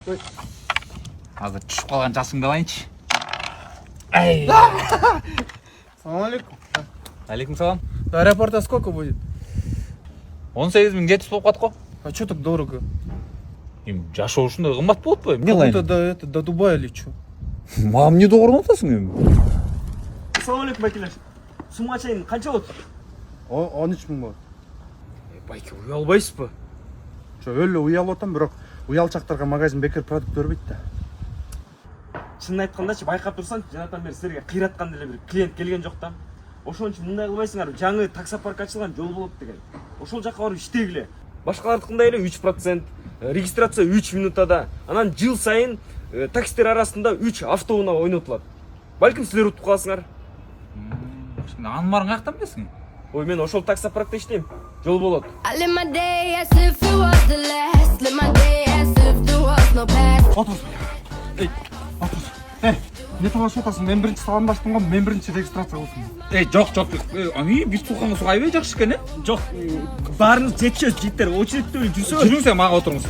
Азыр түшүп калган жасыңды алайынчы. Салам алейкум. Алейкум салам. До аэропорта сколько будет? 18.700 болуп калат го. А что так дорого? Эми жашоо ушундай кымбат болот эми. Как будто до Дубая или что? Мага эмне догорнуп атасың эми? Ассалаумалейкум байкелер. Сумга чейин канча болот? 13 мың болады. Байке уялбайсызбы? Жо өлі уялып отам, бирок уялчактарга магазин бекер продукт бербейт да. Чынын айткандачы байкап турсаң, жанатан бери силерге кыйраткан деле бир клиент келген жок да. Ошон үчүн мындай кылбайсыңар, жаңы таксопарк ачылган жол болот деген. Ошол жакка барып иштегиле. Башкалардыкындай эле 3%, регистрация 3 минутада. Анан жыл сайын таксилер арасында 3 автоунаа ойнотулат. Балким силер утуп каласыңар. Анын баарын каяктан билесиң? Ой, мен ошол таксопаркта иштейм. Жол болот. I live my day as if it was the last. Live my day as if there was no past. Отуз. Не талашып атасың? Мен биринчи саламдаштым го, мен биринчи регистрация кылсын. Жок. Аны бир сукаңы сугайбай жакшы экен, Жок, баарыңыз жетишет жигиттер, очередте жүрсөбүз. Жүрүңүз, мага отуруңуз.